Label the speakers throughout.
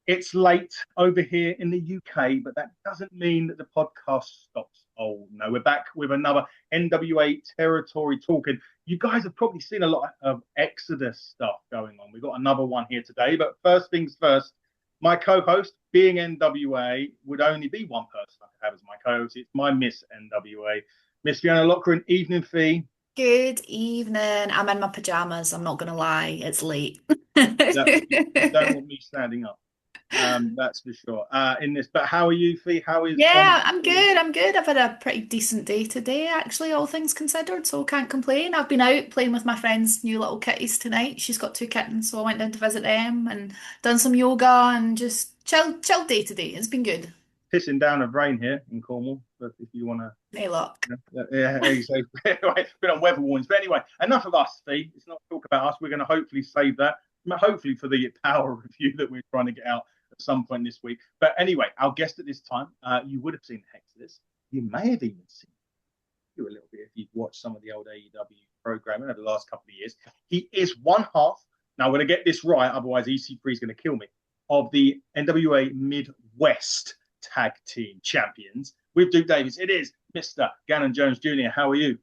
Speaker 1: It's late over here in the UK, but that doesn't mean that the podcast stops. Oh no, we're back with another NWA territory talking. You guys have probably seen a lot of Exodus stuff going on. We've got another one here today, but first things first, my co-host, being NWA, would only be one person I could have as my co-host. It's my Miss NWA, Miss Fiona Lockren. Evening, Fee.
Speaker 2: Good evening. I'm in my pajamas. I'm not gonna lie. It's late.
Speaker 1: You don't want me standing up. That's for sure. In this, but how are you, Fee? How is
Speaker 2: Yeah, I'm good. I'm good. I've had a pretty decent day today, actually, all things considered, so can't complain. I've been out playing with my friend's new little kitties tonight. She's got two kittens, so I went down to visit them and done some yoga and just chill day today. It's been good.
Speaker 1: pissing down of rain here in Cornwall? But if you want to,
Speaker 2: Hey, look.
Speaker 1: so, anyway, been on weather warnings. But anyway, enough of us, Fee. It's not talk about us. We're going to hopefully save that. Hopefully for the power review that we're trying to get out at some point this week. But anyway, our guest at this time, you would have seen HEXodus. You may have even seen you a little bit if you've watched some of the old AEW programming over the last couple of years. He is one half. Now, I'm going to get this right, otherwise EC3 is going to kill me. Of the NWA Midwest Tag Team Champions with Duke Davis. It is Mr. Ganon Jones Jr. How are you?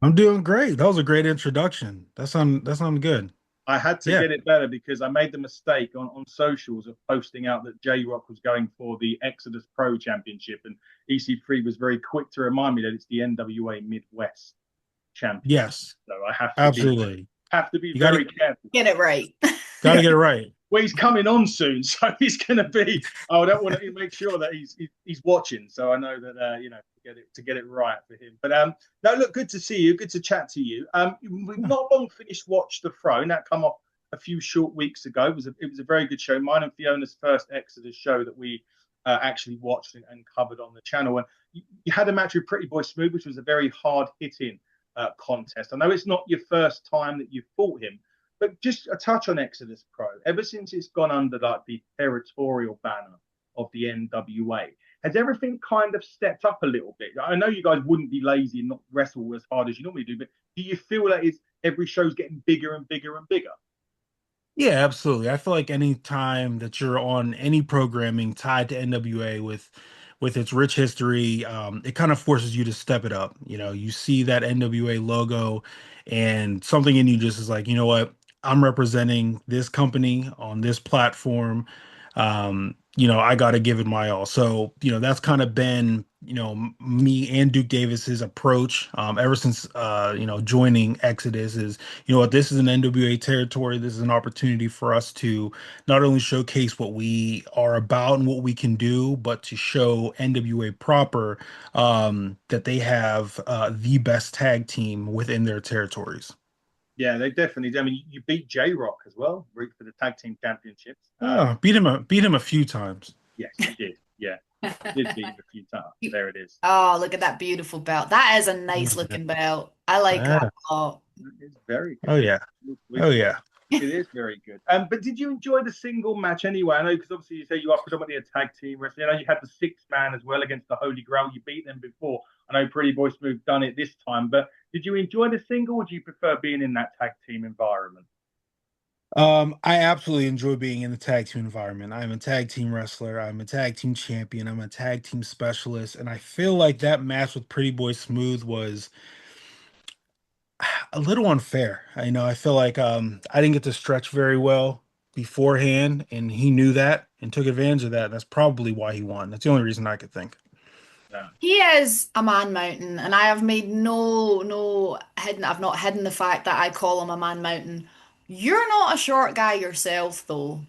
Speaker 3: I'm doing great. That was a great introduction. That sounded good.
Speaker 1: I had to
Speaker 3: Yeah.
Speaker 1: get it better because I made the mistake on socials of posting out that J Rock was going for the Exodus Pro Championship, and EC3 was very quick to remind me that it's the NWA Midwest Championship.
Speaker 3: Yes.
Speaker 1: So I
Speaker 3: Absolutely.
Speaker 1: have to be
Speaker 3: You
Speaker 1: very
Speaker 3: gotta
Speaker 1: careful.
Speaker 2: Get it right.
Speaker 3: gotta get it right.
Speaker 1: Well, he's coming on soon, so he's going to be. I don't want to make sure that he's watching, so I know that to get it right for him. But no, look, good to see you. Good to chat to you. We've not long finished Watch the Throne. That come off a few short weeks ago. It was a very good show. Mine and Fiona's first Exodus show that we actually watched and covered on the channel. And you had a match with Pretty Boy Smooth, which was a very hard hitting contest. I know it's not your first time that you've fought him. But just a touch on Exodus Pro. Ever since it's gone under like the territorial banner of the NWA, has everything kind of stepped up a little bit? I know you guys wouldn't be lazy and not wrestle as hard as you normally do, but do you feel that every show's getting bigger and bigger and bigger?
Speaker 3: Yeah, absolutely. I feel like any time that you're on any programming tied to NWA with its rich history, it kind of forces you to step it up. You know, you see that NWA logo and something in you just is like, you know what? I'm representing this company on this platform. I got to give it my all. So, that's kind of been, me and Duke Davis's approach ever since, joining Exodus is, you know what, this is an NWA territory. This is an opportunity for us to not only showcase what we are about and what we can do, but to show NWA proper that they have the best tag team within their territories.
Speaker 1: Yeah, they definitely. I mean, you beat J Rock as well, root for the tag team championships.
Speaker 3: Beat him a few times.
Speaker 1: Yes, you did. Yeah, you did beat him a few times. There it is.
Speaker 2: Oh, look at that beautiful belt. That is a nice looking belt. I like that
Speaker 3: Ah,
Speaker 2: a lot.
Speaker 1: It's very
Speaker 3: oh
Speaker 1: good.
Speaker 3: yeah. Oh yeah.
Speaker 1: It is very good. But did you enjoy the single match anyway? I know because obviously you say you are predominantly a tag team wrestler. I know you had the six man as well against the Holy Grail. You beat them before. I know Pretty Boy Smooth done it this time. But did you enjoy the single, or do you prefer being in that tag team environment?
Speaker 3: I absolutely enjoy being in the tag team environment. I'm a tag team wrestler. I'm a tag team champion. I'm a tag team specialist, and I feel like that match with Pretty Boy Smooth was a little unfair. I feel like I didn't get to stretch very well beforehand, and he knew that and took advantage of that. That's probably why he won. That's the only reason I could think.
Speaker 1: No.
Speaker 2: He is a man mountain, and I have made no hidden. I've not hidden the fact that I call him a man mountain. You're not a short guy yourself, though.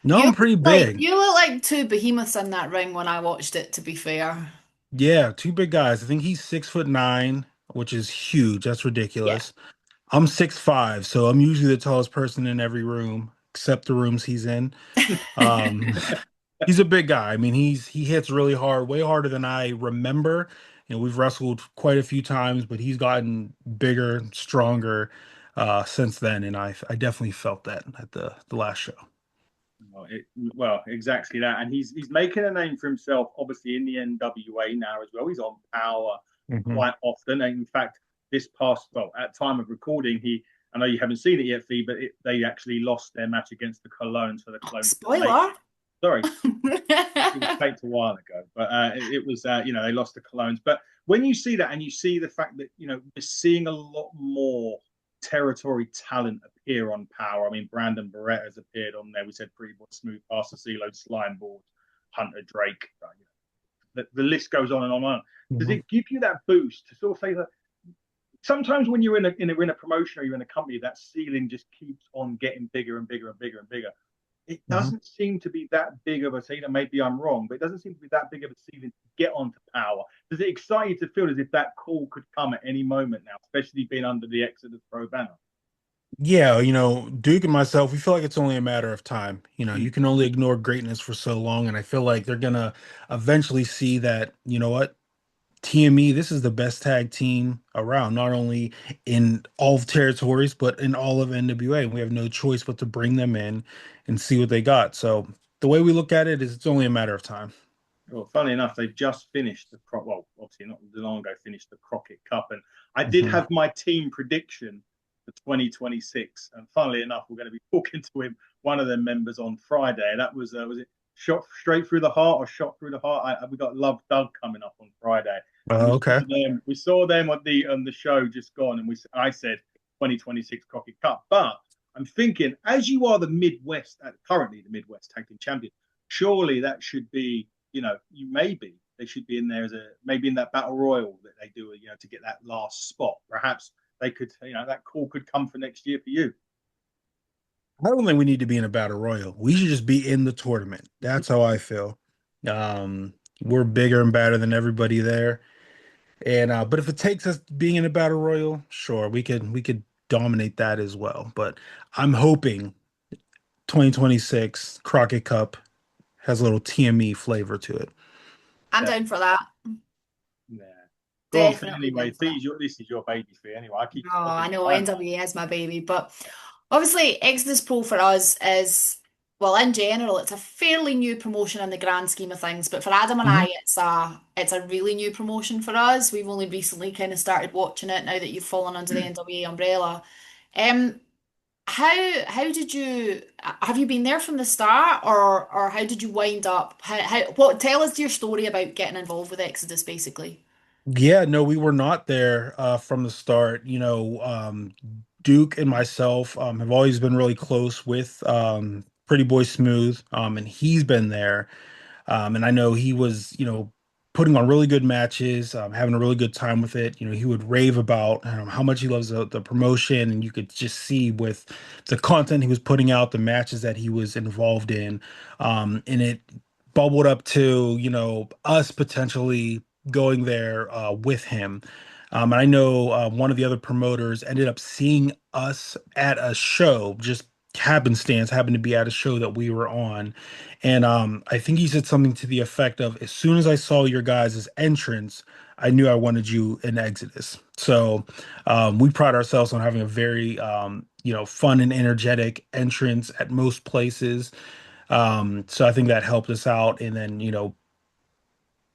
Speaker 3: No, I'm pretty big.
Speaker 2: You look like two behemoths in that ring when I watched it, to be fair.
Speaker 3: Yeah, two big guys. I think he's 6'9", which is huge. That's
Speaker 2: Yeah.
Speaker 3: ridiculous. I'm 6'5", so I'm usually the tallest person in every room, except the rooms he's in. Um, he's a big guy. I mean, he hits really hard, way harder than I remember. We've wrestled quite a few times, but he's gotten bigger, stronger since then, and I definitely felt that at the last show.
Speaker 1: Well, exactly that, and he's making a name for himself, obviously in the NWA now as well. He's on Power
Speaker 3: Hmm.
Speaker 1: quite often, and in fact, at time of recording, I know you haven't seen it yet, Fee, but they actually lost their match against the Colognes for the Clone.
Speaker 2: Spoiler.
Speaker 1: Sorry, it was taped a while ago, but it was they lost the Colognes. But when you see that and you see the fact that we're seeing a lot more territory talent appear on Power. I mean, Brandon Barrett has appeared on there. We said Pretty Boy Smooth, Pastor CeeLo, Slime Board, Hunter Drake. The list goes on and on and on. Does it give you that boost to sort of say that sometimes when you're in a promotion or you're in a company, that ceiling just keeps on getting bigger and bigger and bigger and bigger? It doesn't seem to be that big of a ceiling. Maybe I'm wrong, but it doesn't seem to be that big of a ceiling to get onto Power. Does it excite you to feel as if that call could come at any moment now, especially being under the HEXodus Pro banner?
Speaker 3: Yeah, Duke and myself, we feel like it's only a matter of time. You can only ignore greatness for so long, and I feel like they're gonna eventually see that, you know what, TME, this is the best tag team around, not only in all of territories, but in all of NWA. We have no choice but to bring them in and see what they got. So the way we look at it is it's only a matter of time.
Speaker 1: Well, funnily enough, they've just finished obviously not long ago, finished the Crockett Cup. And I did have my team prediction for 2026. And funnily enough, we're going to be talking to one of their members on Friday. And that was it Shot Straight Through the Heart or Shot Through the Heart? We got Love Doug coming up on Friday.
Speaker 3: Okay.
Speaker 1: We saw them on the show just gone. And I said 2026 Crockett Cup. But I'm thinking, as you are currently the Midwest Tag Team Champion, surely that should be, they should be in there maybe in that battle royal that they do, to get that last spot. Perhaps they could, that call could come for next year for you.
Speaker 3: I don't think we need to be in a battle royal. We should just be in the tournament. That's how I feel. We're bigger and badder than everybody there. And but if it takes us being in a battle royal, sure, we could dominate that as well. But I'm hoping 2026 Crockett Cup has a little TME flavor to it.
Speaker 2: I'm down for that.
Speaker 1: Yeah. Go on,
Speaker 2: Definitely
Speaker 1: anyway.
Speaker 2: down for that.
Speaker 1: This is your baby for anyway.
Speaker 2: I know NWA is my baby, but obviously HEXodus Pro for us is, well, in general, it's a fairly new promotion in the grand scheme of things. But for Adam and I, it's a really new promotion for us. We've only recently kind of started watching it now that you've fallen under the NWA umbrella. How did you have you been there from the start, or how did you wind up? Tell us your story about getting involved with HEXodus, basically.
Speaker 3: Yeah, no, we were not there from the start. Duke and myself have always been really close with Pretty Boy Smooth, and he's been there. And I know he was, putting on really good matches, having a really good time with it. He would rave about how much he loves the promotion, and you could just see with the content he was putting out, the matches that he was involved in, and it bubbled up to, us potentially going there with him. And I know one of the other promoters ended up seeing us at a show, just happenstance, happened to be at a show that we were on. And I think he said something to the effect of, as soon as I saw your guys' entrance, I knew I wanted you in HEXodus. So we pride ourselves on having a very, fun and energetic entrance at most places. So I think that helped us out. And then,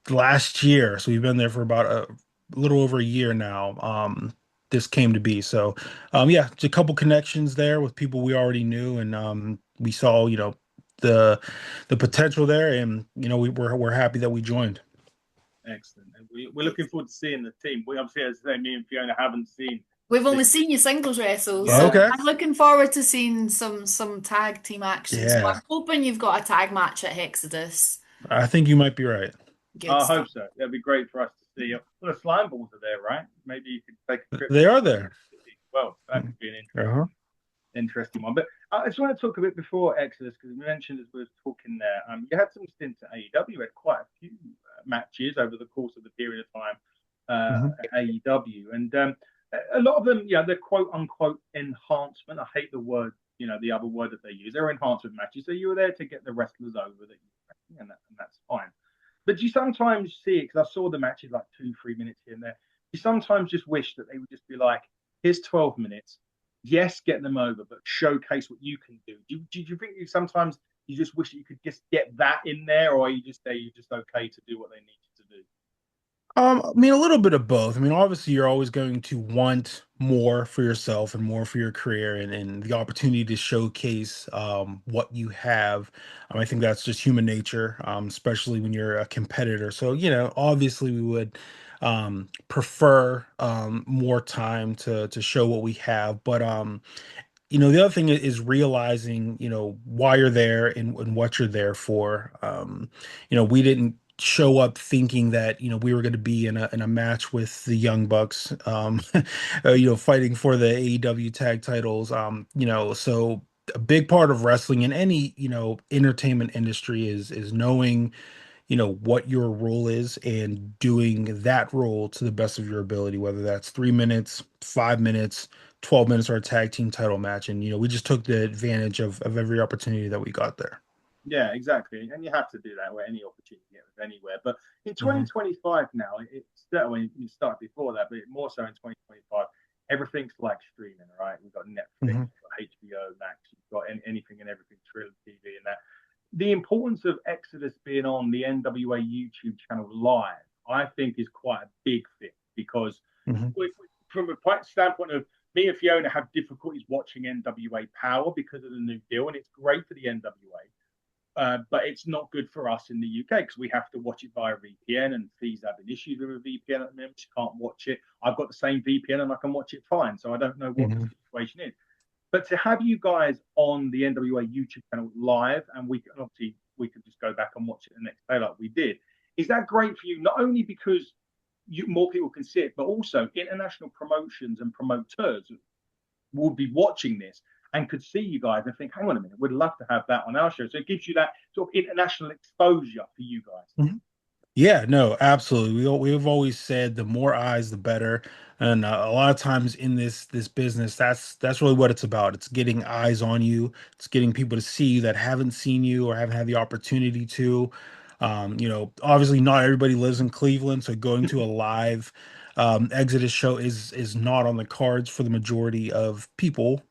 Speaker 3: last year, so we've been there for about a little over a year now. This came to be. So, yeah, just a couple connections there with people we already knew, and we saw, the potential there, and we're happy that we joined.
Speaker 1: Excellent. And we're looking forward to seeing the team. We obviously, as I say, me and Fiona haven't seen.
Speaker 2: We've only seen you singles wrestle,
Speaker 1: Yeah.
Speaker 2: so
Speaker 3: Okay.
Speaker 2: I'm looking forward to seeing some tag team action. So
Speaker 3: Yeah.
Speaker 2: I'm hoping you've got a tag match at HEXodus.
Speaker 3: I think you might be right.
Speaker 2: Good
Speaker 1: I
Speaker 2: stuff.
Speaker 1: hope so. That'd be great for us to see. Well, the slime balls are there, right? Maybe you could take a trip.
Speaker 3: They are there.
Speaker 1: Well, that could be an interesting one. But I just want to talk a bit before HEXodus, because we mentioned as we were talking there, you had some stints at AEW. You had quite a few matches over the course of the period of time at AEW, and a lot of them, they're quote unquote enhancement. I hate the word, the other word that they use. They're enhancement matches. So you were there to get the wrestlers over that you were wrestling, and that's fine. But you sometimes see it, because I saw the matches like 2-3 minutes here and there. You sometimes just wish that they would just be like, here's 12 minutes. Yes, get them over, but showcase what you can do. Do you think sometimes you just wish that you could just get that in there, or are you just okay to do what they need you to do?
Speaker 3: I mean, a little bit of both. I mean, obviously, you're always going to want more for yourself and more for your career and the opportunity to showcase what you have. I think that's just human nature, especially when you're a competitor. So, obviously, we would prefer more time to show what we have. But the other thing is realizing, why you're there and what you're there for. We didn't show up thinking that, we were going to be in a match with the Young Bucks, fighting for the AEW tag titles. So a big part of wrestling in any, entertainment industry is knowing what your role is and doing that role to the best of your ability, whether that's 3 minutes, 5 minutes, 12 minutes, or a tag team title match. And we just took the advantage of every opportunity that we got there.
Speaker 1: Yeah, exactly. And you have to do that with any opportunity you get with anywhere. But in
Speaker 3: Hmm.
Speaker 1: 2025 now, it's certainly you started before that, but more so in 2025, everything's like streaming, right? We've got Netflix,
Speaker 3: Hmm.
Speaker 1: we've got HBO Max, you've got anything and everything, Trill TV and that. The importance of HEXodus being on the NWA YouTube channel live, I think, is quite a big thing because
Speaker 3: Hmm.
Speaker 1: from a standpoint of me and Fiona have difficulties watching NWA Power because of the new deal, and it's great for the NWA. But it's not good for us in the UK because we have to watch it via VPN, and Fee's having issues with a VPN at the moment. She can't watch it. I've got the same VPN and I can watch it fine. So I don't know what the
Speaker 3: Hmm.
Speaker 1: situation is. But to have you guys on the NWA YouTube channel live, and we can obviously we can just go back and watch it the next day like we did, is that great for you? Not only because more people can see it, but also international promotions and promoters will be watching this and could see you guys and think, hang on a minute, we'd love to have that on our show. So it gives you that sort of international exposure for you guys.
Speaker 3: Yeah, no, absolutely. We've always said the more eyes, the better. And a lot of times in this business, that's really what it's about. It's getting eyes on you. It's getting people to see you that haven't seen you or haven't had the opportunity to. Obviously not everybody lives in Cleveland, so going to a live Exodus show is not on the cards for the majority of people.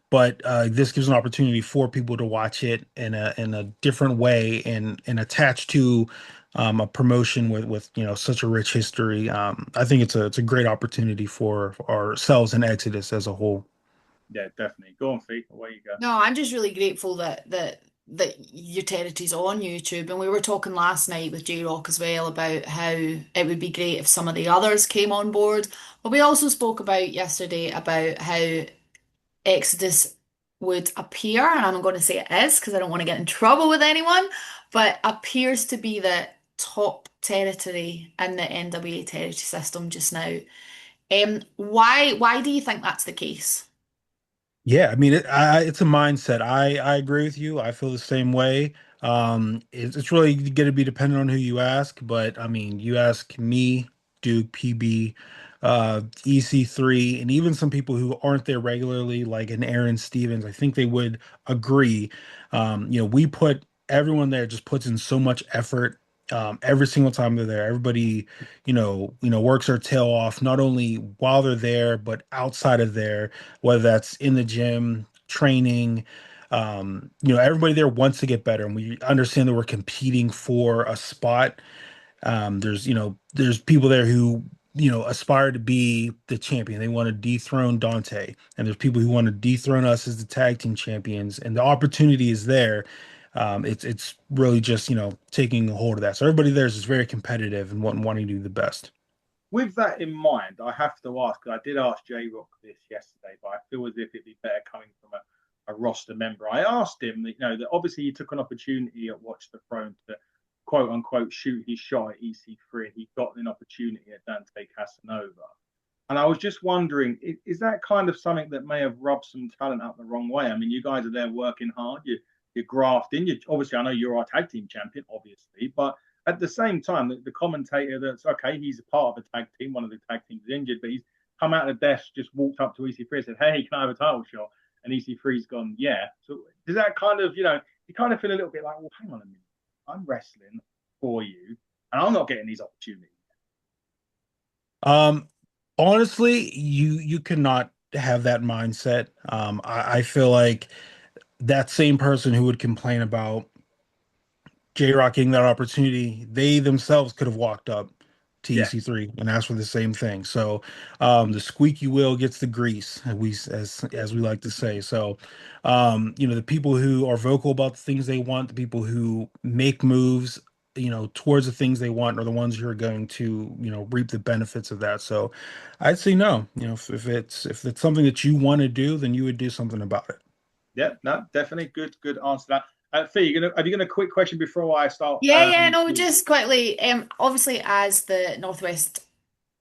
Speaker 3: But this gives an opportunity for people to watch it in a different way and attach to a promotion with such a rich history. I think it's a great opportunity for ourselves and Exodus as a whole.
Speaker 1: Yeah, definitely. Go on, Fee. Away you go.
Speaker 2: No, I'm just really grateful that your territory's on YouTube. And we were talking last night with J-Rock as well about how it would be great if some of the others came on board. But we also spoke about yesterday about how Exodus would appear, and I'm going to say it is because I don't want to get in trouble with anyone, but appears to be the top territory in the NWA territory system just now. Why do you think that's the case?
Speaker 3: Yeah, I mean, it's a mindset. I agree with you. I feel the same way. It's really going to be dependent on who you ask, but I mean, you ask me, Duke, PB, EC3, and even some people who aren't there regularly, like an Aaron Stevens. I think they would agree. We put everyone there just puts in so much effort. Every single time they're there, everybody, works their tail off, not only while they're there, but outside of there, whether that's in the gym, training. Everybody there wants to get better, and we understand that we're competing for a spot. There's people there who, aspire to be the champion. They want to dethrone Dante, and there's people who want to dethrone us as the tag team champions, and the opportunity is there. It's really just, taking a hold of that. So everybody there is just very competitive and wanting to do the best.
Speaker 1: With that in mind, I have to ask, because I did ask J Rock this yesterday, but I feel as if it'd be better coming from a roster member. I asked him that, that obviously he took an opportunity at Watch the Throne to quote unquote shoot his shot at EC3, and he got an opportunity at Dante Casanova. And I was just wondering, is that kind of something that may have rubbed some talent up the wrong way? I mean, you guys are there working hard, you're grafting. You obviously, I know you're our tag team champion, obviously, but at the same time, the commentator that's okay, he's a part of a tag team, one of the tag teams is injured, but he's come out of the desk, just walked up to EC3 and said, "Hey, can I have a title shot?" And EC3's gone, "Yeah." So does that kind of, you kind of feel a little bit like, well, hang on a minute, I'm wrestling for you, and I'm not getting these opportunities.
Speaker 3: Um, Honestly, you cannot have that mindset. I feel like that same person who would complain about J-Rock getting that opportunity, they themselves could have walked up. to
Speaker 1: Yeah.
Speaker 3: EC3 and asked for the same thing. So the squeaky wheel gets the grease, as we like to say. So the people who are vocal about the things they want, the people who make moves, towards the things they want, are the ones who are going to, reap the benefits of that. So I'd say no. If it's something that you want to do, then you would do something about it.
Speaker 1: Yeah, no, definitely good answer to that. Fee, have you got a quick question before I start?
Speaker 2: Yeah, yeah, no, just quickly. Obviously, as the Northwest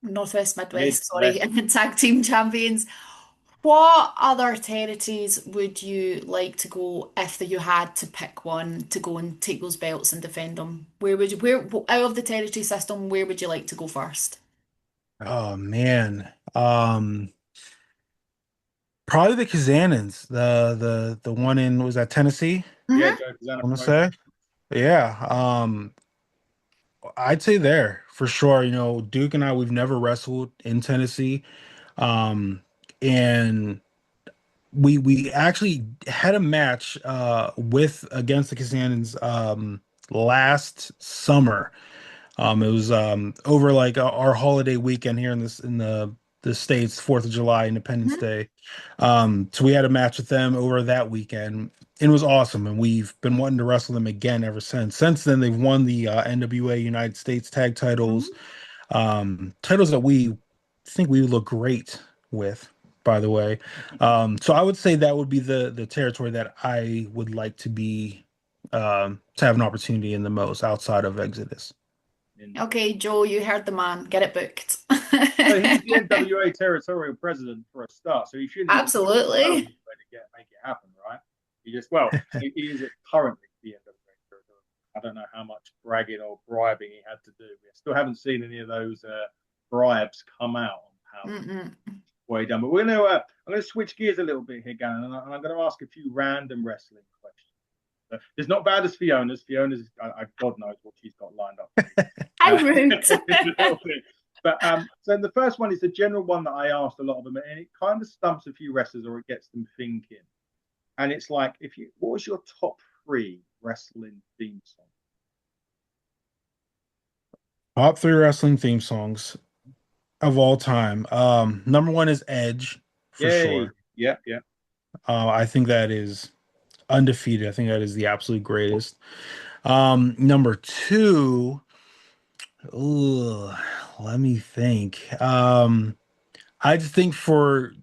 Speaker 2: Midwest, sorry,
Speaker 1: Midwest.
Speaker 2: tag team champions, what other territories would you like to go if you had to pick one to go and take those belts and defend them? Where out of the territory system, where would you like to go first?
Speaker 3: Oh man. Probably the Kazanins, the one in, was that Tennessee?
Speaker 1: Yeah,
Speaker 2: Hmm.
Speaker 1: Joe
Speaker 3: I
Speaker 1: Kazana
Speaker 3: want to
Speaker 1: promotion.
Speaker 3: say. Yeah. I'd say there for sure. Duke and I, we've never wrestled in Tennessee. Um, and we actually had a match with against the Kazanins last summer. It was over like our holiday weekend here in the States, 4th of July, Independence
Speaker 2: Hmm.
Speaker 3: Day. So we had a match with them over that weekend. And it was awesome, and we've been wanting to wrestle them again ever since. Since then, they've won the NWA United States tag titles,
Speaker 2: Hmm.
Speaker 3: titles that we think we look great with, by the way. So I would say that would be the territory that I would like to have an opportunity in the most outside of Exodus.
Speaker 2: Okay, Joe, you heard the man. Get it booked.
Speaker 1: So he's the NWA territorial president for a start, so he shouldn't even need to go
Speaker 2: Absolutely.
Speaker 1: anywhere to make it happen, right? He is currently the NWA territorial. I don't know how much bragging or bribing he had to do. We still haven't seen any of those bribes come out on how
Speaker 2: Mm-mm.
Speaker 1: what he done. But I'm going to switch gears a little bit here, Gannon, and I'm going to ask a few random wrestling questions. It's not bad as Fiona's. God knows what she's got lined up.
Speaker 2: How
Speaker 1: Uh,
Speaker 2: rude.
Speaker 1: but so the first one is a general one that I asked a lot of them, and it kind of stumps a few wrestlers or it gets them thinking. And it's like, what was your top three wrestling theme song?
Speaker 3: Top three wrestling theme songs of all time. Number one is Edge, for
Speaker 1: Yay!
Speaker 3: sure.
Speaker 1: Yeah, yeah.
Speaker 3: I think that is undefeated. I think that is the absolute greatest. Number two, ooh, let me think. I just think for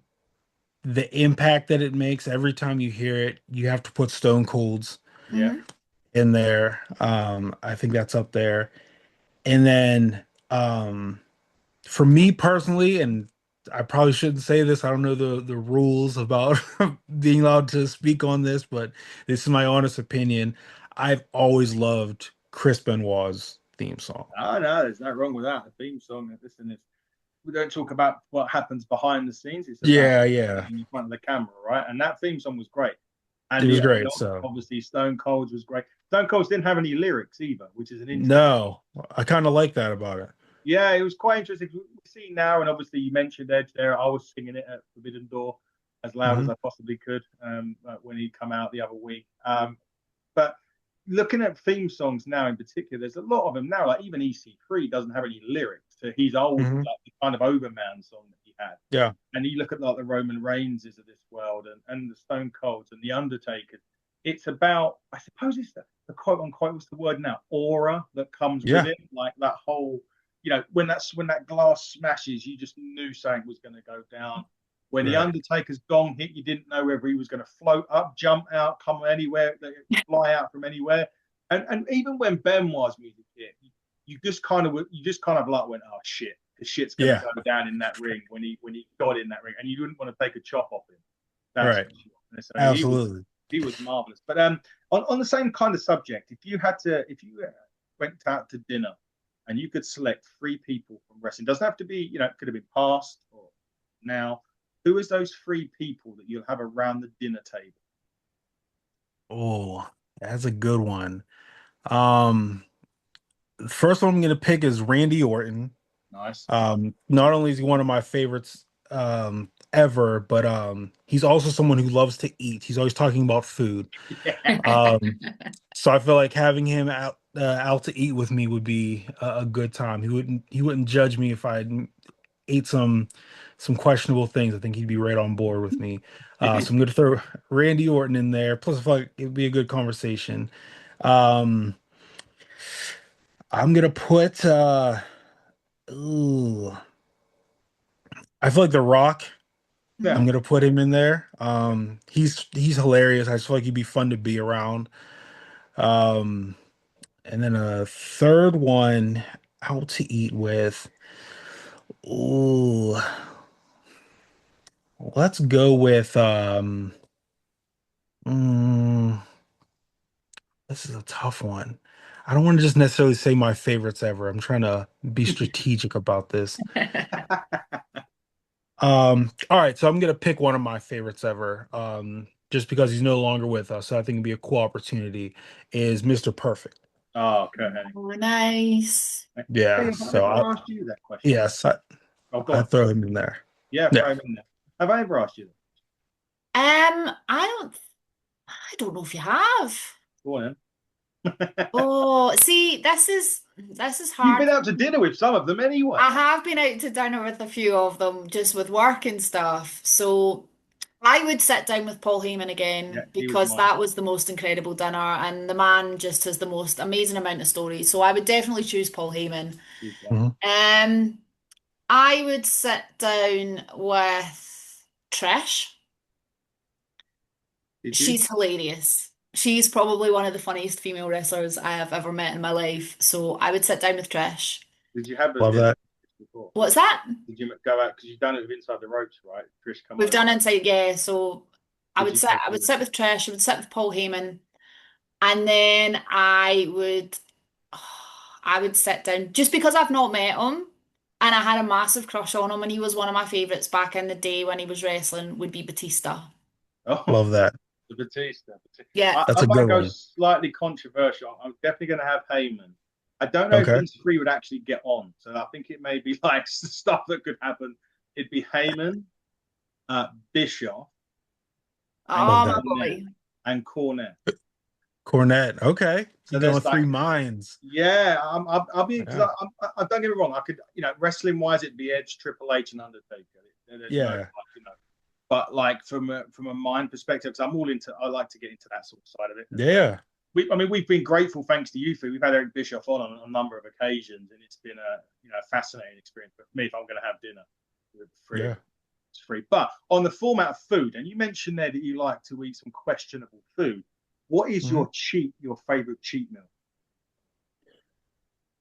Speaker 3: the impact that it makes every time you hear it, you have to put Stone Cold's
Speaker 1: Yeah.
Speaker 2: Hmm.
Speaker 3: in there. I think that's up there. And then for me personally, and I probably shouldn't say this, I don't know the rules about being allowed to speak on this, but this is my honest opinion. I've always loved Chris Benoit's theme song.
Speaker 1: Oh no, there's no wrong with that. The theme song. Listen, we don't talk about what happens behind the scenes. It's about
Speaker 3: Yeah, yeah.
Speaker 1: in front of the camera, right? And that theme song was great.
Speaker 3: It
Speaker 1: And
Speaker 3: was
Speaker 1: yeah,
Speaker 3: great. So
Speaker 1: obviously Stone Cold's was great. Stone Cold's didn't have any lyrics either, which is an interesting.
Speaker 3: no, I kind of like that about it.
Speaker 1: Yeah, it was quite interesting. We see now, and obviously you mentioned Edge there. I was singing it at Forbidden Door as loud as
Speaker 3: Hmm.
Speaker 1: I possibly could when he'd come out the other week. But looking at theme songs now in particular, there's a lot of them now. Like even EC3 doesn't have any lyrics to his old
Speaker 3: Hmm.
Speaker 1: like the kind of Overman song that he had.
Speaker 3: Yeah.
Speaker 1: And you look at like the Roman Reignses of this world and the Stone Colds and the Undertakers. It's about, I suppose it's the quote unquote, what's the word now? Aura that comes with
Speaker 3: Yeah.
Speaker 1: it, like that whole, when that glass smashes, you just knew something was going to go down. When the
Speaker 3: Right.
Speaker 1: Undertaker's gong hit, you didn't know whether he was going to float up, jump out, come anywhere, fly out from anywhere. And even when Benoit's music hit, you just kind of like went, oh shit, the shit's going to
Speaker 3: Yeah.
Speaker 1: go down in that ring when he got in that ring, and you didn't want to take a chop off him. That's
Speaker 3: Right.
Speaker 1: for sure. So
Speaker 3: Absolutely.
Speaker 1: he was marvelous. But on the same kind of subject, if you went out to dinner and you could select three people from wrestling, doesn't have to be, it could have been past or now. Who is those three people that you'll have around the dinner table?
Speaker 3: Oh, that's a good one. Um, the first one I'm gonna pick is Randy Orton.
Speaker 1: Nice.
Speaker 3: Not only is he one of my favorites, ever, but he's also someone who loves to eat. He's always talking about food.
Speaker 1: Yeah.
Speaker 3: Um, so I feel like having him out to eat with me would be a good time. He wouldn't judge me if I ate some questionable things. I think he'd be right on board with me. So I'm going to throw Randy Orton in there. Plus, I feel like it'd be a good conversation. Um, I'm gonna put ooh, I feel like The Rock.
Speaker 1: Yeah.
Speaker 3: I'm gonna put him in there. He's hilarious. I just feel like he'd be fun to be around. Um, and then a third one out to eat with. Ooh, let's go with mm, this is a tough one. I don't want to just necessarily say my favorites ever. I'm trying to be strategic about this. All right, so I'm gonna pick one of my favorites ever. Just because he's no longer with us, so I think it'd be a cool opportunity. Is Mr. Perfect?
Speaker 1: Oh, Kurt Hennig.
Speaker 2: Oh, nice.
Speaker 3: Yeah,
Speaker 1: Hey, have I
Speaker 3: so
Speaker 1: ever asked you that question?
Speaker 3: yes,
Speaker 1: Oh, go
Speaker 3: I
Speaker 1: on.
Speaker 3: throw him in there.
Speaker 1: Yeah,
Speaker 3: Yeah,
Speaker 1: throw him in there. Have I ever asked you that?
Speaker 2: I don't know if you have.
Speaker 1: Go on, then.
Speaker 2: Oh, see, this is
Speaker 1: You've
Speaker 2: hard.
Speaker 1: been out to dinner with some of them anyway.
Speaker 2: I have been out to dinner with a few of them just with work and stuff. So I would sit down with Paul Heyman
Speaker 1: Yeah,
Speaker 2: again
Speaker 1: he was
Speaker 2: because
Speaker 1: mine.
Speaker 2: that was the most incredible dinner and the man just has the most amazing amount of stories. So I would definitely choose Paul Heyman.
Speaker 1: He's one.
Speaker 3: Mhm.
Speaker 2: Um, I would sit down with Trish.
Speaker 1: Did you?
Speaker 2: She's hilarious. She's probably one of the funniest female wrestlers I have ever met in my life. So I would sit down with Trish.
Speaker 1: Did you have a
Speaker 3: Love
Speaker 1: dinner
Speaker 3: that.
Speaker 1: before?
Speaker 2: What's that?
Speaker 1: Did you go out because you've done it with Inside the Ropes, right? Trish come
Speaker 2: We've
Speaker 1: over.
Speaker 2: done inside, yeah. So
Speaker 1: Did you
Speaker 2: I would sit with Trish, I would sit with Paul Heyman, and then I would sit down just because I've not met him, and I had a massive crush on him, and he was one of my favorites back in the day when he was wrestling. Would be Batista.
Speaker 1: Oh,
Speaker 3: Love that.
Speaker 1: the Batista.
Speaker 2: Yeah.
Speaker 3: That's
Speaker 1: I
Speaker 3: a
Speaker 1: might
Speaker 3: good
Speaker 1: go
Speaker 3: one.
Speaker 1: slightly controversial. I'm definitely going to have Heyman. I don't know if
Speaker 3: Okay.
Speaker 1: these three would actually get on, so I think it may be like stuff that could happen. It'd be Heyman, Bischoff, and
Speaker 3: Love
Speaker 2: Oh my
Speaker 3: that.
Speaker 2: boy.
Speaker 1: Cornette.
Speaker 3: Cornette. Okay.
Speaker 1: So
Speaker 3: You're going
Speaker 1: there's
Speaker 3: with
Speaker 1: like,
Speaker 3: three minds.
Speaker 1: yeah, I'll be because
Speaker 3: Yeah.
Speaker 1: I don't get me wrong. I could, wrestling wise, it'd be Edge, Triple H, and Undertaker. There's no,
Speaker 3: Yeah.
Speaker 1: but like from a mind perspective, because I like to get into that sort of side of it.
Speaker 3: Yeah.
Speaker 1: We've been grateful, thanks to you three. We've had Eric Bischoff on a number of occasions, and it's been a fascinating experience. But for me, if I'm going to have dinner with free,
Speaker 3: Yeah.
Speaker 1: it's free. But on the format of food, and you mentioned there that you like to eat some questionable food. What is
Speaker 3: Mhm.
Speaker 1: your favorite cheat meal?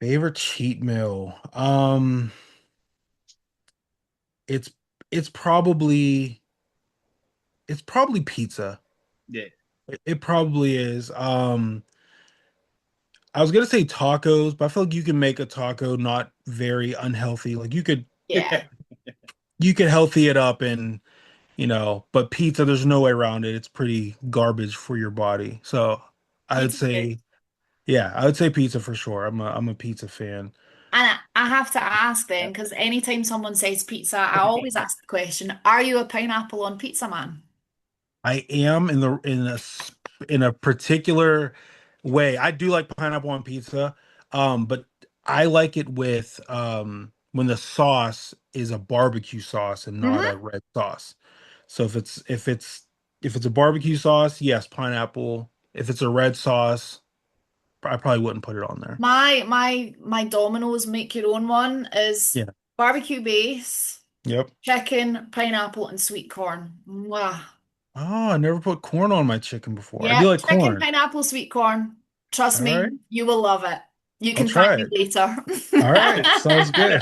Speaker 3: Favorite cheat meal. It's it's probably it's probably pizza.
Speaker 1: Yeah,
Speaker 3: It probably is. I was gonna say tacos, but I feel like you can make a taco not very unhealthy. Like
Speaker 2: Yeah.
Speaker 3: you could healthy it up and but pizza, there's no way around it. It's pretty garbage for your body. So I would
Speaker 2: Pizza's good.
Speaker 3: say, yeah, I would say pizza for sure. I'm a pizza fan.
Speaker 2: And I have to ask then, because anytime someone says pizza, I always ask the question, are you a pineapple on pizza man?
Speaker 3: I am in a particular way. I do like pineapple on pizza, but I like it with when the sauce is a barbecue sauce and not a
Speaker 2: Hmm.
Speaker 3: red sauce. So if it's a barbecue sauce, yes, pineapple. If it's a red sauce, I probably wouldn't put it on there.
Speaker 2: My Domino's make your own one is
Speaker 3: Yeah.
Speaker 2: barbecue base,
Speaker 3: Yep.
Speaker 2: chicken, pineapple, and sweet corn. Mwah.
Speaker 3: Oh, I never put corn on my chicken before. I do
Speaker 2: Yeah,
Speaker 3: like
Speaker 2: chicken,
Speaker 3: corn.
Speaker 2: pineapple, sweet corn. Trust
Speaker 3: All right.
Speaker 2: me, you will love it. You
Speaker 3: I'll
Speaker 2: can thank
Speaker 3: try
Speaker 2: me
Speaker 3: it.
Speaker 2: later.
Speaker 3: All right. Sounds good.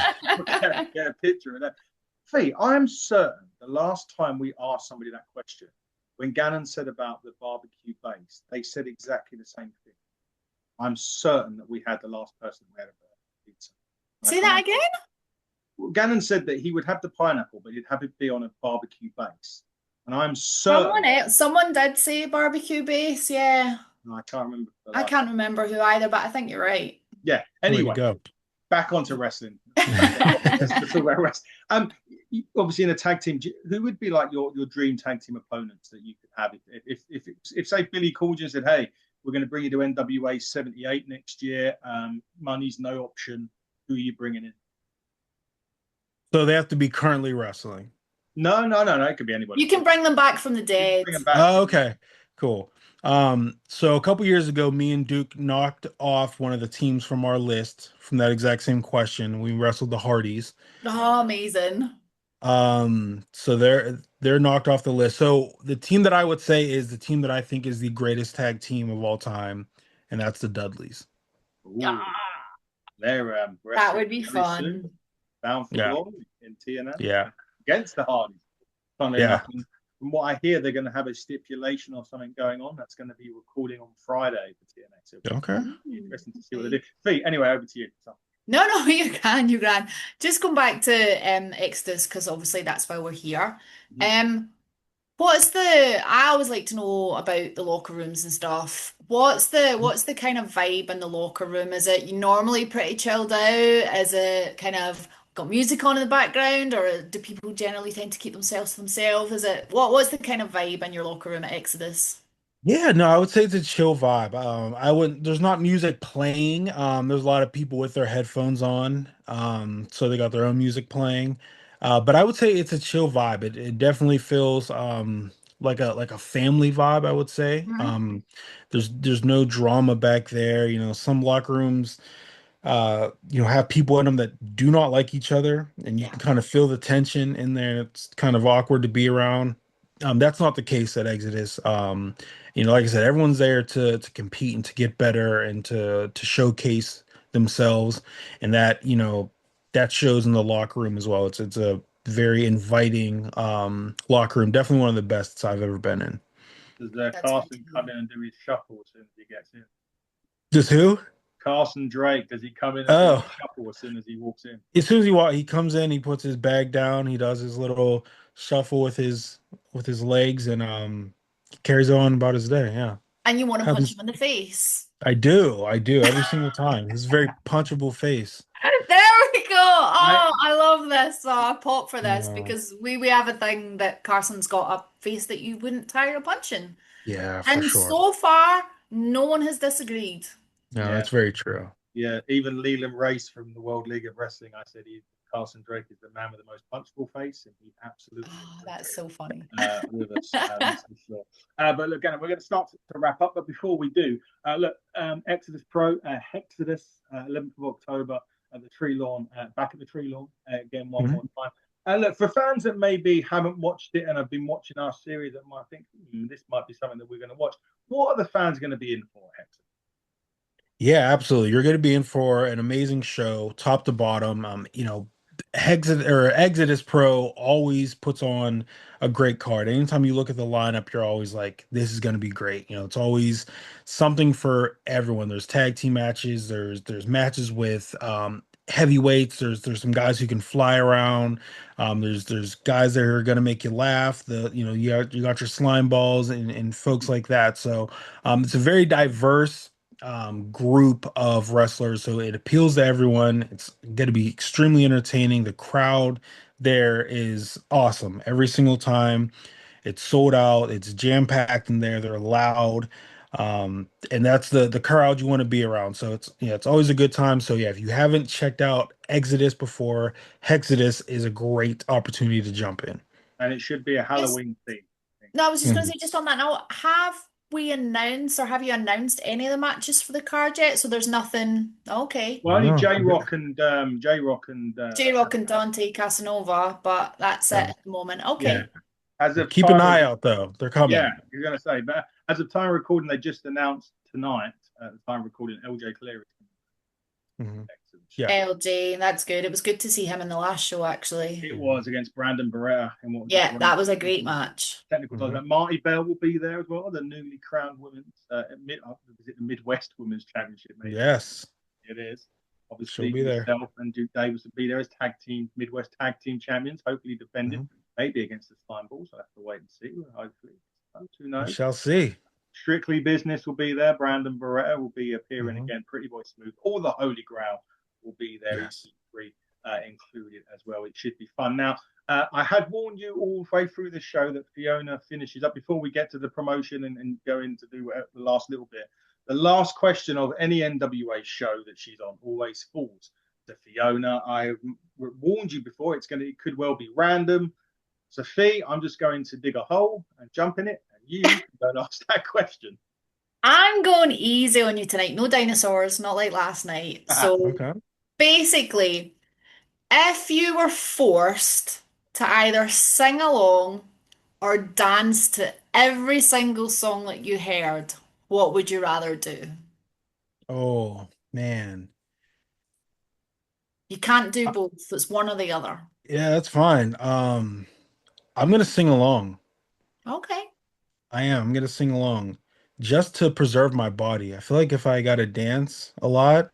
Speaker 1: get a picture of that. Fee, I'm certain the last time we asked somebody that question, when Ganon said about the barbecue base, they said exactly the same thing. I'm certain that we had the last person who had a pizza.
Speaker 2: Say that again?
Speaker 1: Gannon said that he would have the pineapple, but he'd have it be on a barbecue base. And I'm certain.
Speaker 2: Someone did say barbecue base, yeah.
Speaker 1: I can't remember.
Speaker 2: I can't remember who either, but I think you're right.
Speaker 1: Yeah.
Speaker 3: Way to
Speaker 1: Anyway,
Speaker 3: go.
Speaker 1: back onto wrestling. Let's talk about wrestling. obviously in a tag team, who would be like your dream tag team opponents that you could have if say Billy called you and said, "Hey, we're going to bring you to NWA 78 next year. Money's no option. Who are you bringing in?"
Speaker 3: So they have to be currently wrestling.
Speaker 1: No, no, no, no. It could be anybody.
Speaker 2: You can bring them back from the
Speaker 1: You can
Speaker 2: dead.
Speaker 1: bring them back.
Speaker 3: Oh, okay, cool. So a couple years ago, me and Duke knocked off one of the teams from our list from that exact same question. We wrestled the Hardys.
Speaker 2: Oh, amazing.
Speaker 3: So they're knocked off the list. So the team that I would say is the team that I think is the greatest tag team of all time, and that's the Dudleys.
Speaker 1: Ooh, they're
Speaker 2: That
Speaker 1: wrestling
Speaker 2: would be
Speaker 1: very soon.
Speaker 2: fun.
Speaker 1: Bound for
Speaker 3: Yeah,
Speaker 1: Glory in TNA
Speaker 3: yeah,
Speaker 1: against the Hardys. Funnily
Speaker 3: yeah.
Speaker 1: enough, and from what I hear, they're going to have a stipulation or something going on. That's going to be recording on Friday for TNA. So
Speaker 3: Okay.
Speaker 1: interesting to see what they do. Fee, anyway, over to you. So,
Speaker 2: No, no, you can. Just come back to HEXodus because obviously that's why we're here. Um, what's the? I always like to know about the locker rooms and stuff. What's the kind of vibe in the locker room? Is it normally pretty chilled out? Is it kind of got music on in the background, or do people generally tend to keep themselves to themselves? Is it what's the kind of vibe in your locker room at HEXodus?
Speaker 3: Yeah, no, I would say it's a chill vibe. I would There's not music playing. There's a lot of people with their headphones on. So they got their own music playing. But I would say it's a chill vibe. It definitely feels like a family vibe, I would say.
Speaker 2: Mhm.
Speaker 3: There's no drama back there. You know, some locker rooms have people in them that do not like each other, and you
Speaker 2: Yeah,
Speaker 3: can kind of feel the tension in there. It's kind of awkward to be around. That's not the case at Exodus. Like I said, everyone's there to compete and to get better and to showcase themselves, and that shows in the locker room as well. It's a very inviting locker room. Definitely one of the best I've ever been in.
Speaker 1: does
Speaker 2: that's good to
Speaker 1: Carson come
Speaker 2: hear.
Speaker 1: in and do his shuffle as soon as he gets in?
Speaker 3: Just who?
Speaker 1: Carson Drake, does he come in and do his
Speaker 3: Oh,
Speaker 1: shuffle as soon as he walks in?
Speaker 3: as soon as he comes in, he puts his bag down, he does his little shuffle with his legs, and carries on about his day. Yeah,
Speaker 2: And you want to punch
Speaker 3: happens.
Speaker 2: him in the face.
Speaker 3: I do every single time. His very punchable face.
Speaker 2: There we go.
Speaker 1: Right.
Speaker 2: Oh, I love this. Oh, I pop for this
Speaker 3: Yeah,
Speaker 2: because we have a thing that Carson's got a face that you wouldn't tire of punching.
Speaker 3: yeah, for
Speaker 2: And
Speaker 3: sure.
Speaker 2: so far, no one has disagreed.
Speaker 3: No,
Speaker 1: Yeah,
Speaker 3: that's very true.
Speaker 1: yeah. Even Leland Race from the World League of Wrestling, I said Carson Drake is the man with the most punchable face, and he absolutely
Speaker 2: Oh,
Speaker 1: agreed
Speaker 2: that's so funny.
Speaker 1: with us. That's for sure. But look, Gannon, we're going to start to wrap up. But before we do, look, Exodus Pro, HEXodus, 11th of October at the Tree Lawn, back at the Tree Lawn again one more
Speaker 3: Mhm.
Speaker 1: time. Look, for fans that maybe haven't watched it and have been watching our series that might think this might be something that we're going to watch, what are the fans going to be in for, Hector?
Speaker 3: Yeah, absolutely. You're going to be in for an amazing show, top to bottom. Exodus Pro always puts on a great card. Anytime you look at the lineup, you're always like, this is going to be great. It's always something for everyone. There's tag team matches. There's matches with heavyweights. There's some guys who can fly around. There's guys that are going to make you laugh. You got your slime balls and folks like that. So it's a very diverse group of wrestlers, so it appeals to everyone. It's going to be extremely entertaining. The crowd there is awesome every single time. It's sold out. It's jam packed in there. They're loud, and that's the crowd you want to be around. So it's always a good time. So yeah, if you haven't checked out Exodus before, HEXodus is a great opportunity to jump in.
Speaker 1: And it should be a
Speaker 2: Just
Speaker 1: Halloween theme.
Speaker 2: no, I was just going to
Speaker 3: Mhm.
Speaker 2: say, just on that note, have we announced or have you announced any of the matches for the card yet? So there's nothing. Okay.
Speaker 1: Well, only
Speaker 3: No,
Speaker 1: J-Rock and
Speaker 2: J-Rock and Dante Casanova, but that's it
Speaker 3: yeah,
Speaker 2: at the moment.
Speaker 1: yeah.
Speaker 2: Okay.
Speaker 1: As of
Speaker 3: keep an
Speaker 1: time of
Speaker 3: eye out though. They're
Speaker 1: Yeah,
Speaker 3: coming.
Speaker 1: you're going to say, but as of time of recording, they just announced tonight at the time of recording, LJ Cleary.
Speaker 3: Mhm.
Speaker 1: Excellent.
Speaker 3: Yeah.
Speaker 2: LJ, that's good. It was good to see him in the last show, actually.
Speaker 1: It
Speaker 3: Mhm.
Speaker 1: was against Brandon Beretta in what was a
Speaker 2: Yeah,
Speaker 1: great
Speaker 2: that was a great match.
Speaker 1: technical title.
Speaker 3: Mhm.
Speaker 1: But Marty Bell will be there as well, the newly crowned women's is it the Midwest Women's Championship? Maybe
Speaker 3: Yes.
Speaker 1: it is.
Speaker 3: She'll
Speaker 1: Obviously,
Speaker 3: be there.
Speaker 1: yourself and Duke Davis will be there as tag team Midwest tag team champions, hopefully defending,
Speaker 3: Mhm.
Speaker 1: maybe against the Slime Balls. I'll have to wait and see. Hopefully, who
Speaker 3: We
Speaker 1: knows?
Speaker 3: shall see.
Speaker 1: Strictly Business will be there. Brandon Beretta will be appearing
Speaker 3: Mhm.
Speaker 1: again. Pretty Boy Smooth. All the Holy Grail will be there.
Speaker 3: Yes.
Speaker 1: EC3. included as well. It should be fun. Now, I had warned you all the way through the show that Fiona finishes up before we get to the promotion and go in to do the last little bit. The last question of any NWA show that she's on always falls to Fiona. I warned you before, it could well be random. Sophie, I'm just going to dig a hole and jump in it, and you can go and ask that question.
Speaker 2: I'm going easy on you tonight. No dinosaurs, not like last night. So
Speaker 3: Okay.
Speaker 2: basically, if you were forced to either sing along or dance to every single song that you heard, what would you rather do?
Speaker 3: Oh man.
Speaker 2: You can't do both. It's one or the other.
Speaker 3: Yeah, that's fine. I'm gonna sing along.
Speaker 2: Okay.
Speaker 3: I am. I'm gonna sing along just to preserve my body. I feel like if I gotta dance a lot,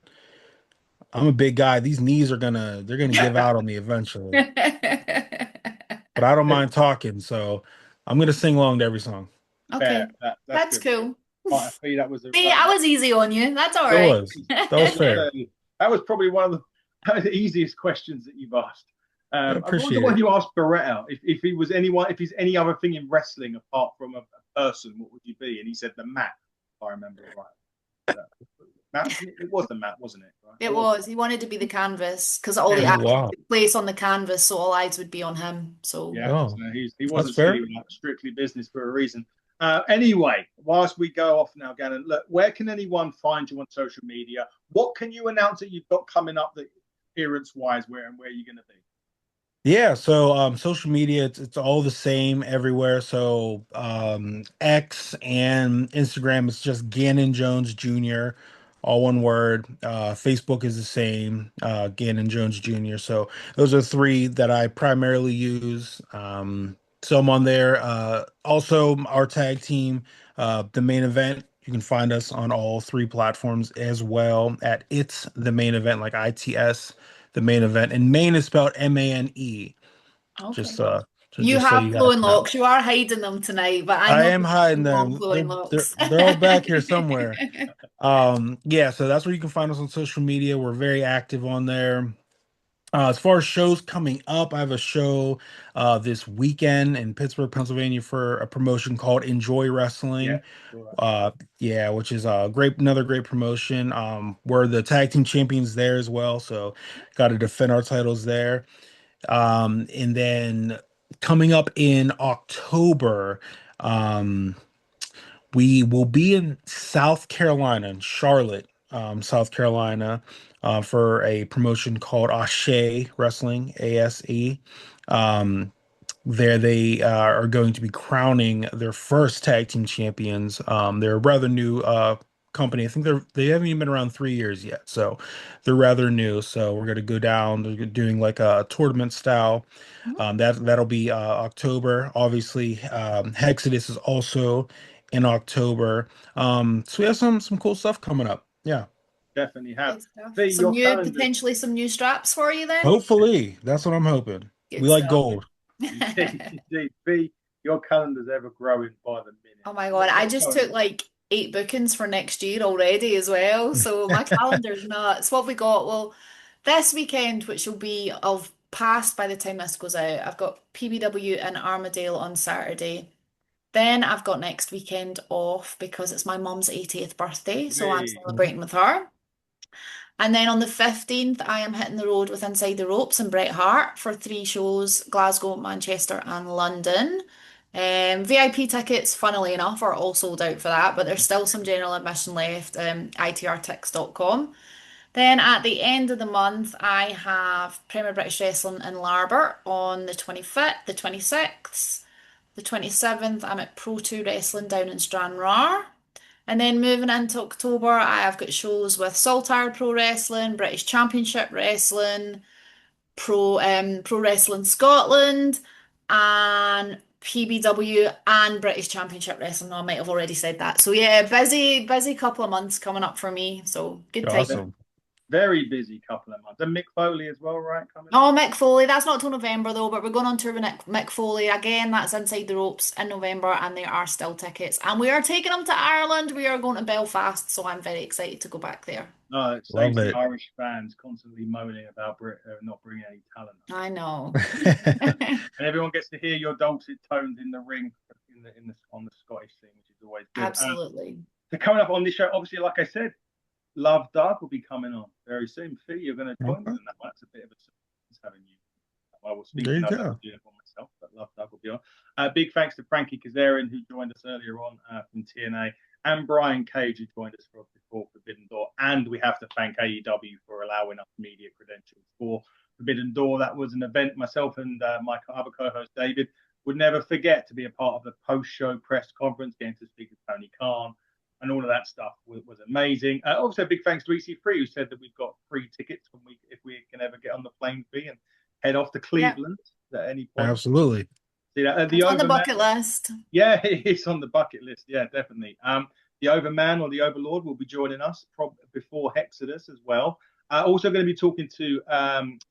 Speaker 3: I'm a big guy. These knees are they're gonna give out on me eventually. But I don't mind talking, so I'm gonna sing along to every song.
Speaker 2: Okay.
Speaker 1: That's
Speaker 2: That's
Speaker 1: good.
Speaker 2: cool.
Speaker 1: I feel that was
Speaker 2: See, I was easy on you. That's all
Speaker 3: That
Speaker 2: right.
Speaker 3: was that was fair.
Speaker 1: that was probably one of the easiest questions that you've asked.
Speaker 3: I
Speaker 1: I wonder
Speaker 3: appreciate
Speaker 1: when
Speaker 3: it.
Speaker 1: you asked Beretta if he was anyone, if he's any other thing in wrestling apart from a person, what would you be? And he said the mat, if I remember right. Mat, it was the mat, wasn't it? Right?
Speaker 2: It was. He wanted to be the canvas because all the
Speaker 1: Yeah.
Speaker 3: Oh
Speaker 2: action
Speaker 3: wow.
Speaker 2: took place on the canvas, so all eyes would be on him. So
Speaker 1: Yeah,
Speaker 3: Oh,
Speaker 1: so he
Speaker 3: that's
Speaker 1: wasn't
Speaker 3: fair.
Speaker 1: silly with that, strictly business for a reason. Anyway, whilst we go off now, Ganon, look, where can anyone find you on social media? What can you announce that you've got coming up that appearance-wise, where you're going to be?
Speaker 3: Yeah, so social media, it's all the same everywhere. So X and Instagram, it's just Gannon Jones Jr., all one word. Facebook is the same, Gannon Jones Jr. So those are three that I primarily use. So I'm on there. Also, our tag team, the main event. You can find us on all three platforms as well at It's the Main Event, like ITS, the main event. And main is spelled MANE.
Speaker 2: okay.
Speaker 3: Just uh
Speaker 2: You
Speaker 3: just so
Speaker 2: have
Speaker 3: you guys
Speaker 2: flowing
Speaker 3: know.
Speaker 2: locks. You are hiding them tonight, but I
Speaker 3: I
Speaker 2: know
Speaker 3: am
Speaker 2: you have
Speaker 3: hiding
Speaker 2: some long
Speaker 3: them.
Speaker 2: flowing locks.
Speaker 3: They're all back here somewhere. Yeah, so that's where you can find us on social media. We're very active on there. As far as shows coming up, I have a show this weekend in Pittsburgh, Pennsylvania for a promotion called Enjoy
Speaker 1: Yeah,
Speaker 3: Wrestling.
Speaker 1: all right.
Speaker 3: Yeah, which is a another great promotion. We're the tag team champions there as well, so got to defend our titles there. And then coming up in October, um, we will be in South Carolina, in Charlotte, South Carolina, for a promotion called Ashe Wrestling, ASE. Um, there they are going to be crowning their first tag team champions. They're a rather new company. I think they haven't even been around 3 years yet, so they're rather new. So we're going to go down. They're doing like a tournament style. That'll be October. Obviously, HEXodus is also in October. So we have some cool stuff coming up. Yeah.
Speaker 1: Definitely have.
Speaker 2: Good stuff.
Speaker 1: See
Speaker 2: Some
Speaker 1: your
Speaker 2: new,
Speaker 1: calendars.
Speaker 2: potentially some new straps for you then.
Speaker 3: Hopefully, that's what I'm hoping.
Speaker 2: Good
Speaker 3: We like
Speaker 2: stuff.
Speaker 3: gold.
Speaker 1: Indeed. See your calendar's ever growing by the minute.
Speaker 2: Oh my God, I just took like 8 bookings for next year already as well. So my calendar's nuts. What we got? Well, this weekend, which will be of past by the time this goes out, I've got PBW in Armadale on Saturday. Then I've got next weekend off because it's my mum's 80th birthday, so I'm
Speaker 1: Hey,
Speaker 2: celebrating with her. And then on the 15th, I am hitting the road with Inside the Ropes and Bret Hart for 3 shows, Glasgow, Manchester, and London. VIP tickets, funnily enough, are all sold out for that, but there's still some general admission left, itrtix.com. Then at the end of the month, I have Premier British Wrestling in Larbert on the 25th, the 26th, the 27th, I'm at Pro 2 Wrestling down in Stranraer. And then moving into October, I have got shows with Saltire Pro Wrestling, British Championship Wrestling, Pro Wrestling Scotland, and PBW and British Championship Wrestling. No, I might have already said that. So yeah, busy couple of months coming up for me. So good time.
Speaker 3: Awesome.
Speaker 1: Very busy couple of months. And Mick Foley as well, right? Coming.
Speaker 2: Oh, Mick Foley, that's not till November though, but we're going on tour with Mick Foley. Again, that's Inside the Ropes in November, and there are still tickets. And we are taking them to Ireland. We are going to Belfast, so I'm very excited to go back there.
Speaker 1: No, it saves the Irish fans constantly moaning about not bringing any talent.
Speaker 2: I know.
Speaker 1: And everyone gets to hear your dulcet tones in the ring on the Scottish thing, which is always good.
Speaker 2: Absolutely.
Speaker 1: So coming up on this show, obviously, like I said, Love Doug will be coming on very soon. Fee, you're going to join us in that one. That's a bit of a surprise having you. I will speak to myself, but Love Doug will be on. Big thanks to Frankie Kazarian, who joined us earlier on from TNA, and Brian Cage, who joined us before Forbidden Door. And we have to thank AEW for allowing us media credentials for Forbidden Door. That was an event myself and my other co-host David would never forget, to be a part of the post-show press conference, getting to speak with Tony Khan. And all of that stuff was amazing. Also, big thanks to EC3, who said that we've got free tickets if we can ever get on the plane fee and head off to Cleveland at any point.
Speaker 3: Absolutely.
Speaker 1: See that?
Speaker 2: It's on the bucket list.
Speaker 1: Yeah, it's on the bucket list. Yeah, definitely. The Overman or the Overlord will be joining us before HEXodus as well. Also going to be talking to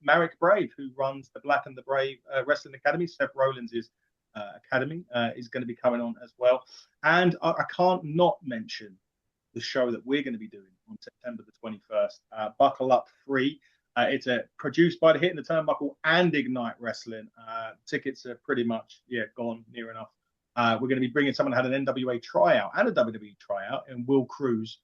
Speaker 1: Marek Brave, who runs the Black and the Brave Wrestling Academy. Seth Rollins' academy is going to be coming on as well. And I can't not mention the show that we're going to be doing on September the 21st, Buckle Up Free. It's produced by the Hit in the Turnbuckle and Ignite Wrestling. Tickets are pretty much gone near enough. We're going to be bringing someone who had an NWA tryout and a WWE tryout, and Will Cruz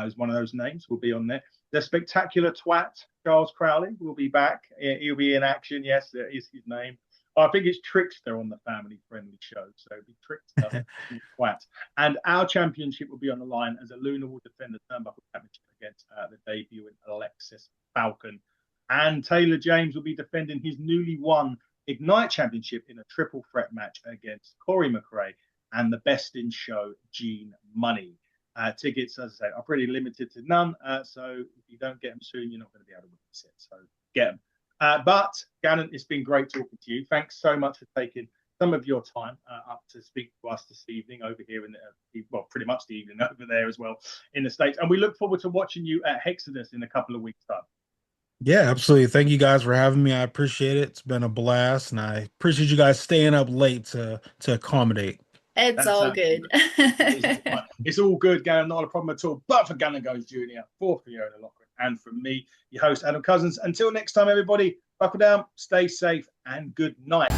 Speaker 1: is one of those names. Will be on there. The Spectacular Twat, Charles Crowley, will be back. He'll be in action. Yes, that is his name. I think it's Trickster on the family-friendly show, so it'll be Trickster, Twat. And our championship will be on the line as Luna will defend the Turnbuckle Championship against the debuting Alexis Falcon. And Taylor James will be defending his newly won Ignite Championship in a triple threat match against Corey McRae and the Best in Show, Gene Money. Tickets, as I say, are pretty limited to none, so if you don't get them soon, you're not going to be able to witness it, so get them. But Ganon, it's been great talking to you. Thanks so much for taking some of your time up to speak to us this evening over here pretty much the evening over there as well in the States. And we look forward to watching you at HEXodus in a couple of weeks' time.
Speaker 3: Yeah, absolutely. Thank you guys for having me. I appreciate it. It's been a blast, and I appreciate you guys staying up late to accommodate.
Speaker 2: That's all good.
Speaker 1: It's all good, Ganon. Not a problem at all. But for Ganon Goes Jr., for Fiona Lockwood, and from me, your host, Adam Cousins. Until next time, everybody, buckle down, stay safe, and good night.